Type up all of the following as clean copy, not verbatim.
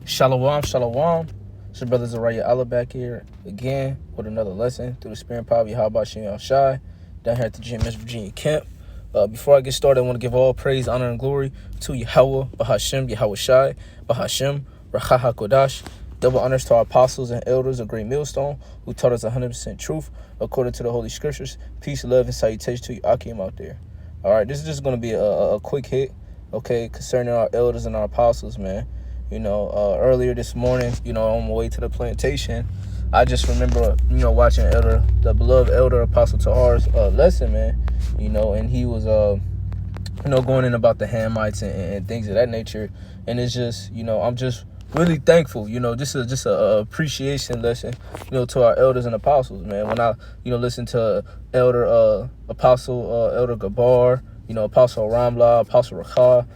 Shalom, shalom. It's your brother Zariah Allah back here again with another lesson through the Spirit and Power of Yahweh Shem Shai down here at the GMS Virginia camp. Before I get started, I want to give all praise, honor, and glory to Yahweh, Bahashem, Yahweh Shai, Bahashem, Rachaha Kodash. Double honors to our apostles and elders of Great Millstone who taught us 100% truth according to the Holy Scriptures. Peace, love, and salutation to you, Akim, out there. All right, this is just going to be a quick hit, okay, concerning our elders and our apostles, man. Earlier this morning, on my way to the plantation, I just remember, watching the beloved elder Apostle Tahar's lesson, man, and he was, going in about the Hamites and things of that nature. And it's just, I'm just really thankful, this is just a appreciation lesson, to our elders and apostles, man. When I, listen to Elder Elder Gabar, Apostle Ramla, Apostle Rakha,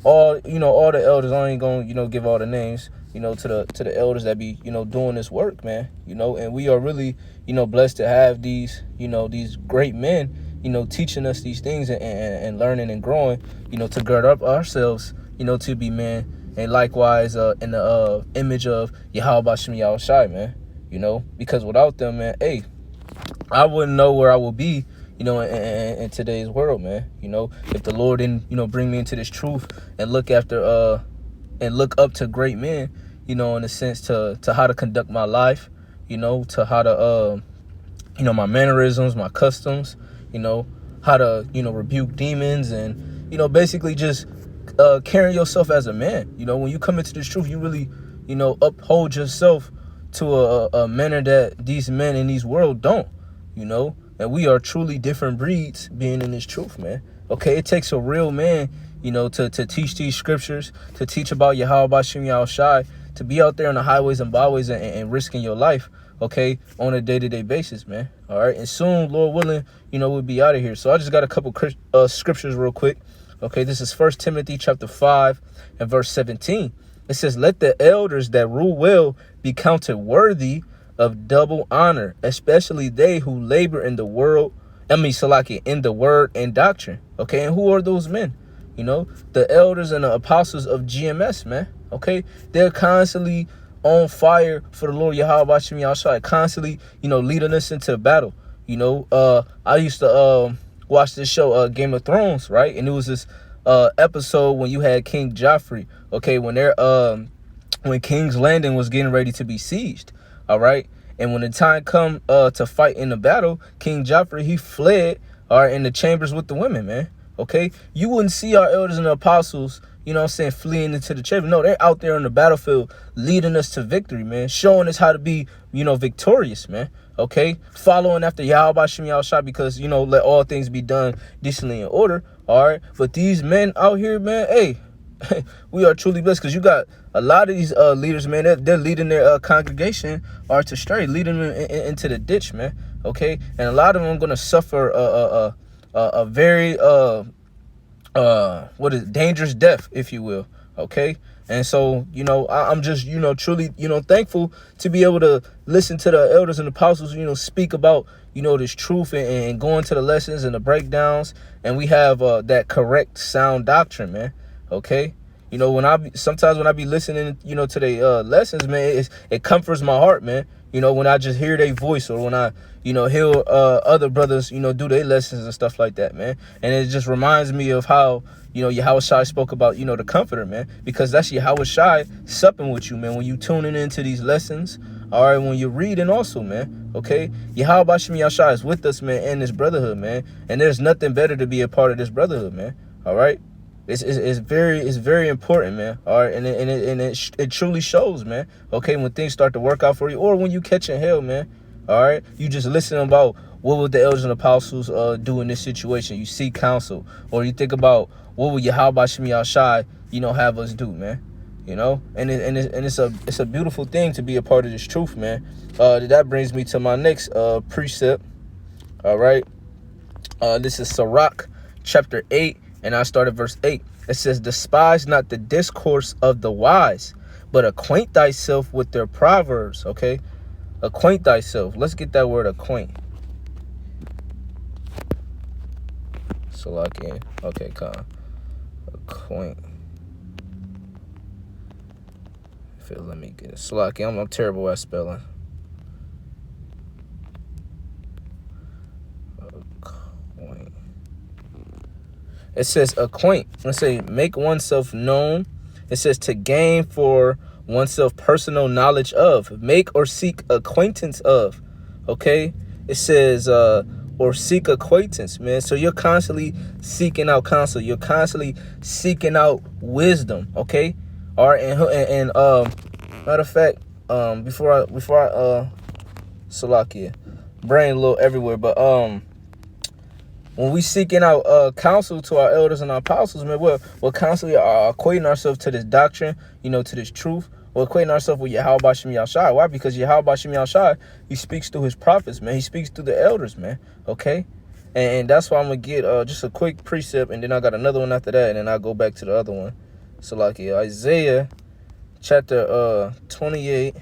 all the elders. I ain't gonna, give all the names, to the elders that be, doing this work, man, and we are really, blessed to have these, these great men, teaching us these things and learning and growing, to gird up ourselves, to be men, and likewise, in the image of Yahweh Bashem Yahushai, man, because without them, man, I wouldn't know where I would be, in today's world, man. If the Lord didn't, bring me into this truth and look up to great men, in a sense to how to conduct my life, to how to, my mannerisms, my customs, how to, rebuke demons and, basically just carrying yourself as a man. When you come into this truth, you really, uphold yourself to a manner that these men in this world don't, and we are truly different breeds being in this truth, man. Okay, it takes a real man, to teach these scriptures, to teach about Yahweh Bashem Yahushai, to be out there on the highways and byways and risking your life, okay, on a day-to-day basis, man. All right, and soon, Lord willing, we'll be out of here. So I just got a couple scriptures real quick. Okay, this is 1 Timothy chapter 5 and verse 17. It says, "Let the elders that rule well be counted worthy of double honor, especially they who labor in the in the word and doctrine." Okay, and who are those men? The elders and the apostles of GMS, man. Okay, they're constantly on fire for the Lord Yahweh Bashem Yahushua, constantly, leading us into battle. I used to watch this show, Game of Thrones, right? And it was this episode when you had King Joffrey, okay, when King's Landing was getting ready to be sieged. All right. And when the time come to fight in the battle, King Joffrey, he fled, all right, in the chambers with the women, man. Okay. You wouldn't see our elders and the apostles, fleeing into the chamber. No, they're out there on the battlefield leading us to victory, man. Showing us how to be, victorious, man. Okay. Following after Yahweh Bashem Yahushua, because, let all things be done decently in order. All right. But these men out here, man, we are truly blessed, because you got a lot of these leaders, man. They're leading their congregation or to stray, leading them into the ditch, man. Okay, and a lot of them are going to suffer a very dangerous death, if you will. Okay, and so I'm just truly thankful to be able to listen to the elders and apostles speak about this truth and go into the lessons and the breakdowns, and we have that correct sound doctrine, man. Okay, sometimes when I be listening, to the lessons, man, it comforts my heart, man. When I just hear their voice, or when I, hear other brothers, do their lessons and stuff like that, man. And it just reminds me of how, Yahweh Shai spoke about, the comforter, man, because that's Yahweh Shai supping with you, man, when you tuning into these lessons. All right, when you're reading also, man. Okay, Yahweh Bashem Yahushai is with us, man, in this brotherhood, man. And there's nothing better to be a part of this brotherhood, man. All right. It's very important, man. All right, and it truly shows, man. Okay, when things start to work out for you, or when you catching hell, man. All right, you just listen about what would the elders and apostles do in this situation. You seek counsel, or you think about what would Yahweh Bashem Yahushai, have us do, man. And it's a beautiful thing to be a part of this truth, man. That brings me to my next precept. All right, this is Sirach chapter 8. And I start at verse 8. It says, "Despise not the discourse of the wise, but acquaint thyself with their proverbs." Okay, acquaint thyself. Let's get that word acquaint. So like in, okay, acquaint. Let me get it. Slocky, I'm terrible at spelling. Acquaint. It says acquaint. Let's say make oneself known. It says to gain for oneself personal knowledge of. Make or seek acquaintance of. Okay? It says or seek acquaintance, man. So you're constantly seeking out counsel. You're constantly seeking out wisdom. Okay? All right, and matter of fact, before I Salakia, brain a little everywhere, but when we seeking out counsel to our elders and our apostles, man, we're constantly equating ourselves to this doctrine, to this truth. We're equating ourselves with Yahweh Shem Yahshai. Why? Because Yahweh Shem Yahshai, he speaks through his prophets, man. He speaks through the elders, man. Okay? And that's why I'm going to get just a quick precept, and then I got another one after that, and then I'll go back to the other one. So, like Isaiah chapter 28.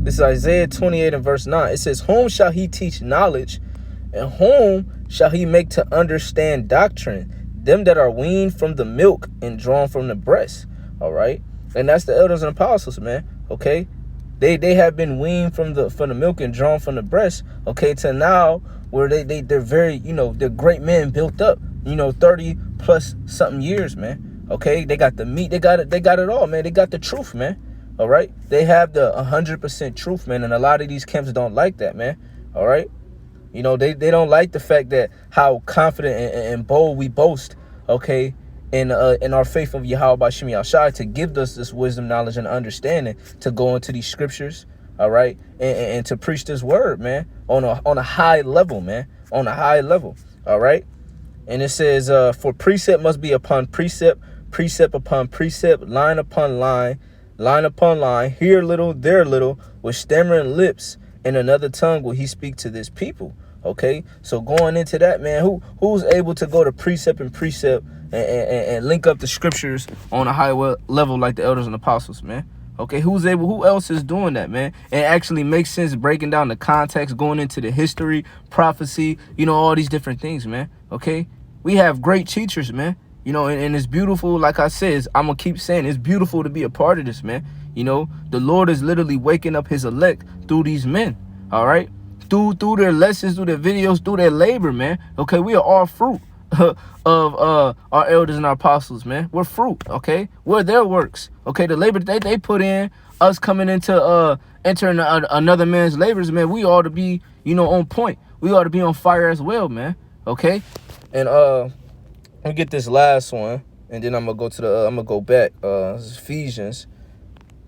This is Isaiah 28 and verse 9. It says, whom shall he teach knowledge, and whom shall he make to understand doctrine? Them that are weaned from the milk and drawn from the breast. All right. And that's the elders and apostles, man. Okay. They have been weaned from the milk and drawn from the breast. Okay. To now where they're very, they're great men built up, 30 plus something years, man. Okay. They got the meat. They got it all, man. They got the truth, man. All right. They have the 100% truth, man. And a lot of these camps don't like that, man. All right. They don't like the fact that how confident and bold we boast, okay, in our faith of Yahweh Shem Yahshai, to give us this wisdom, knowledge, and understanding to go into these scriptures, all right, and to preach this word, man, on a high level, man, on a high level, all right. And it says, for precept must be upon precept, precept upon precept, line upon line, line upon line, here little, there little, with stammering lips, in another tongue will he speak to this people. Okay, so going into that, man, who's able to go to precept and precept and link up the scriptures on a high level like the elders and apostles, man? Okay, who else is doing that, man? And actually makes sense, breaking down the context, going into the history, prophecy, all these different things, man. Okay, we have great teachers, man. And it's beautiful. Like I said, I'm gonna keep saying it's beautiful to be a part of this, man. The Lord is literally waking up his elect through these men. All right. Through their lessons, through their videos, through their labor, man. Okay, we are all fruit of our elders and our apostles, man. We're fruit, okay? We're their works, okay? The labor that they put in, us coming into entering another man's labors, man. We ought to be, on point. We ought to be on fire as well, man. Okay, and let me get this last one, and then I'm gonna go to I'm gonna go back. This is Ephesians,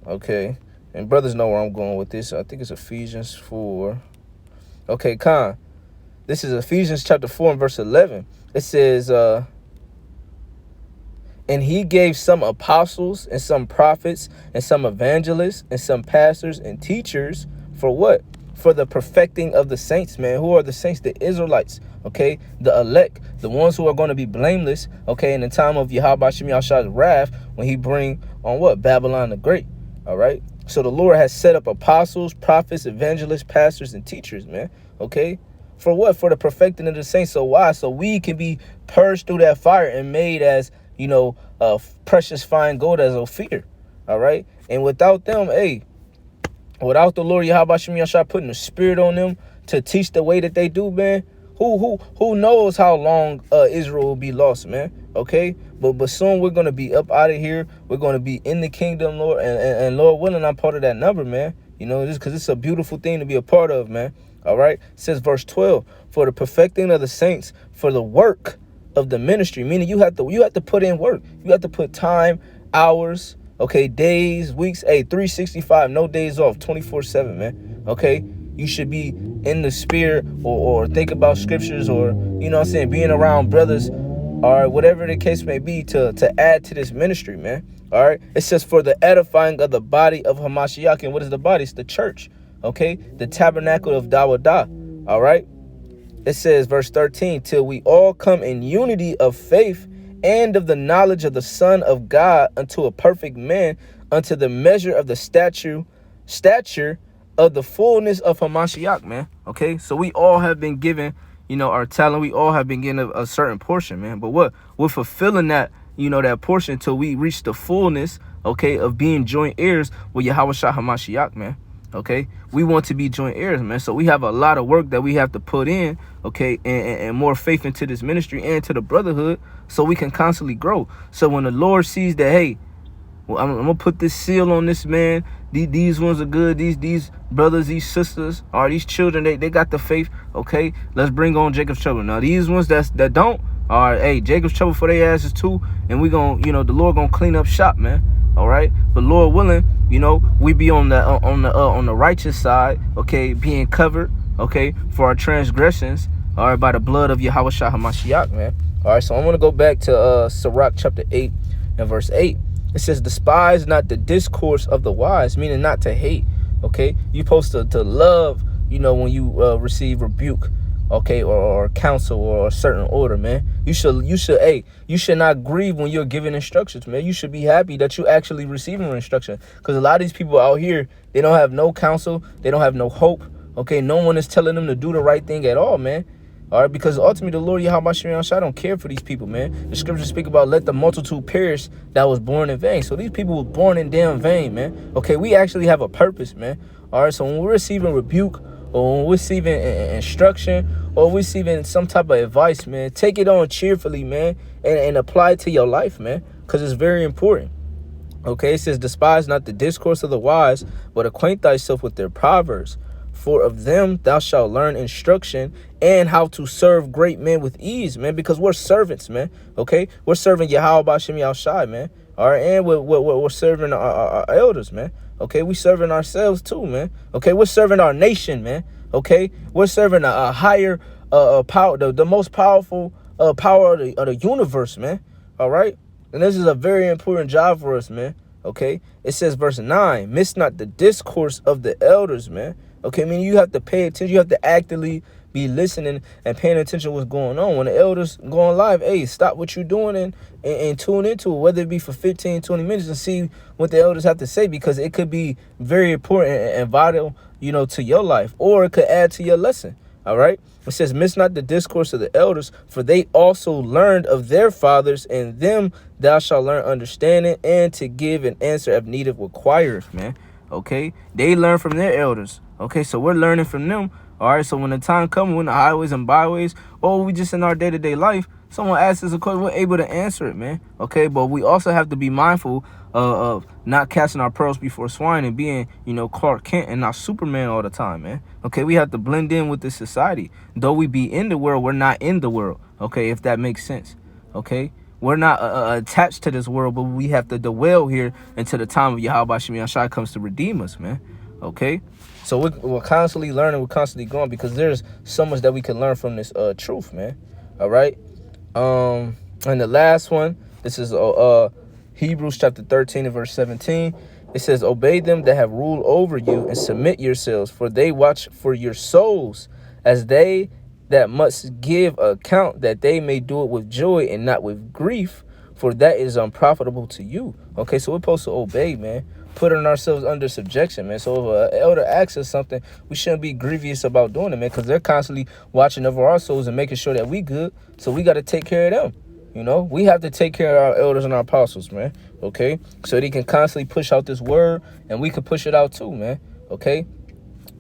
okay? And brothers know where I'm going with this. I think it's Ephesians 4. Okay, Khan. This is Ephesians chapter 4 and verse 11. It says, and he gave some apostles and some prophets and some evangelists and some pastors and teachers for what? For the perfecting of the saints, man. Who are the saints? The Israelites, okay? The elect, the ones who are going to be blameless, okay, in the time of Yahweh Shem Yahshai's wrath, when he bring on what? Babylon the Great, all right? So the Lord has set up apostles, prophets, evangelists, pastors, and teachers, man. Okay? For what? For the perfecting of the saints. So why? So we can be purged through that fire and made as, precious fine gold as Ophir. All right? And without them, without the Lord Yahweh Shem Yahshai putting the spirit on them to teach the way that they do, man, who knows how long Israel will be lost, man. Okay? But soon we're going to be up out of here. We're going to be in the kingdom, Lord. And Lord willing, I'm part of that number, man. Just because it's a beautiful thing to be a part of, man. All right. It says verse 12, for the perfecting of the saints, for the work of the ministry, meaning you have to put in work. You have to put time, hours, okay, days, weeks, 365, no days off, 24/7, man. Okay. You should be in the spirit or think about scriptures or, being around brothers, all right, whatever the case may be, to add to this ministry, man. All right. It says for the edifying of the body of Hamashiach. And what is the body? It's the church. Okay. The tabernacle of Dawadah. All right. It says verse 13, till we all come in unity of faith and of the knowledge of the Son of God unto a perfect man, unto the measure of the stature of the fullness of Hamashiach, man. Okay. So we all have been given, our talent. We all have been getting a certain portion, man. But what we're fulfilling that, that portion until we reach the fullness, okay, of being joint heirs with Yahweh Shah HaMashiach, man. Okay, we want to be joint heirs, man. So we have a lot of work that we have to put in, okay, and more faith into this ministry and to the brotherhood, so we can constantly grow. So when the Lord sees that, hey, well, I'm gonna put this seal on this man. These ones are good. These brothers, these sisters, or these children, they got the faith. Okay, let's bring on Jacob's trouble. Now these ones that don't, all right, hey, Jacob's trouble for their asses too, and we gonna, the Lord gonna clean up shop, man. All right, but Lord willing, we be on the righteous side, okay, being covered, okay, for our transgressions, all right, by the blood of Yahweh Shah HaMashiach, man. All right, so I'm gonna go back to Sirach chapter 8 and verse 8. It says, despise not the discourse of the wise, meaning not to hate, okay? You're supposed to love, when you receive rebuke, okay, or counsel or a certain order, man. You should not grieve when you're giving instructions, man. You should be happy that you actually receiving instruction, because a lot of these people out here, they don't have no counsel, they don't have no hope, okay? No one is telling them to do the right thing at all, man. All right, because ultimately the Lord Yahweh Shai don't care for these people, man. The scriptures speak about let the multitude perish that was born in vain. So these people were born in damn vain, man. Okay, we actually have a purpose, man. All right, so when we're receiving rebuke, or when we're receiving instruction, or we're receiving some type of advice, man, take it on cheerfully, man, and apply it to your life, man, because it's very important. Okay, it says, despise not the discourse of the wise, but acquaint thyself with their proverbs. For of them thou shalt learn instruction and how to serve great men with ease, man, because we're servants, man. Okay, we're serving Yahweh B'Shem Yahushai, man. All right, and we're serving our elders, man. Okay, we serving ourselves too, man. Okay, we're serving our nation, man. Okay, we're serving a higher power, the most powerful power of the universe, man. All right, and this is a very important job for us, man. Okay, it says verse 9, miss not the discourse of the elders, man. Okay, I mean, you have to pay attention. You have to actively be listening and paying attention to what's going on. When the elders going live, hey, stop what you're doing and tune into it, whether it be for 15, 20 minutes, and see what the elders have to say, because it could be very important and vital, to your life, or it could add to your lesson. All right. It says, miss not the discourse of the elders, for they also learned of their fathers, and them thou shalt learn understanding, and to give an answer if needed requires, man. Okay, they learn from their elders. Okay, so we're learning from them. All right, so when the time comes, when the highways and byways, or we just in our day-to-day life, someone asks us a question, we're able to answer it, man. Okay, but we also have to be mindful of not casting our pearls before swine and being, Clark Kent and not Superman all the time, man. Okay, we have to blend in with this society. Though we be in the world, we're not in the world. Okay, if that makes sense. Okay, we're not attached to this world, but we have to dwell here until the time of Yahweh Shai Shai comes to redeem us, man. Okay, so we're constantly learning, we're constantly growing, because there's so much that we can learn from this truth, man. All right, and the last one, this is Hebrews chapter 13 and verse 17. It says, obey them that have ruled over you, and submit yourselves, for they watch for your souls, as they that must give account, that they may do it with joy and not with grief, for that is unprofitable to you. Okay, so we're supposed to obey, man, putting ourselves under subjection, man. So if an elder asks us something, we shouldn't be grievous about doing it, man, because they're constantly watching over our souls and making sure that we good. So we got to take care of them. We have to take care of our elders and our apostles, man. Okay, so they can constantly push out this word, and we can push it out too, man. Okay,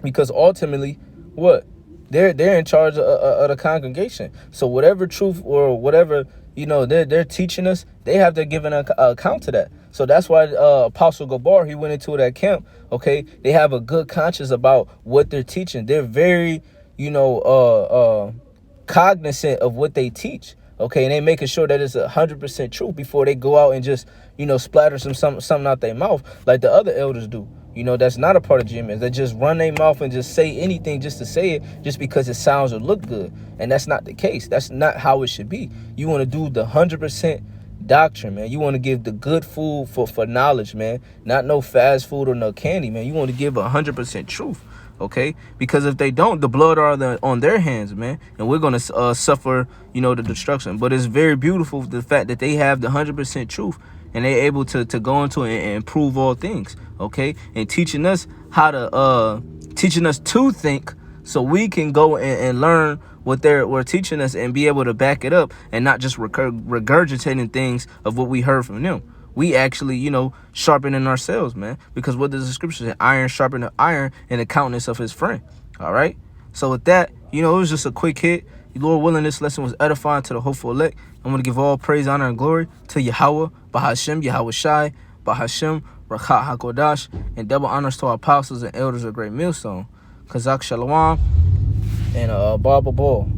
because ultimately, what? They're in charge of the congregation. So whatever truth or whatever, they're teaching us, they have to give an account to that. So that's why Apostle Gabar, he went into that camp. Okay, they have a good conscience about what they're teaching. They're very, cognizant of what they teach. Okay, and they making sure that it's 100% true before they go out and just, splatter something out their mouth like the other elders do. That's not a part of GMS. They just run their mouth and just say anything just to say it, just because it sounds or look good. And that's not the case. That's not how it should be. You want to do the 100% doctrine, man. You want to give the good food for knowledge, man. Not no fast food or no candy, man. You want to give 100% truth. Okay, because if they don't, the blood are on their hands, man, and we're gonna suffer, the destruction. But it's very beautiful, the fact that they have the 100% truth, and they're able to go into it and prove all things. Okay, and teaching us to think, so we can go and learn what we're teaching us and be able to back it up and not just regurgitating things of what we heard from them. We actually, sharpening ourselves, man. Because what does the scripture say? Iron sharpening iron in the countenance of his friend. All right. So with that, it was just a quick hit. Lord willing, this lesson was edifying to the hopeful elect. I'm going to give all praise, honor, and glory to Yahweh, Bahashem, Yahweh Shai, Bahashem, Rakat HaKodash, and double honors to our apostles and elders of Great Millstone. Kazak Shalom, and Baba Ball.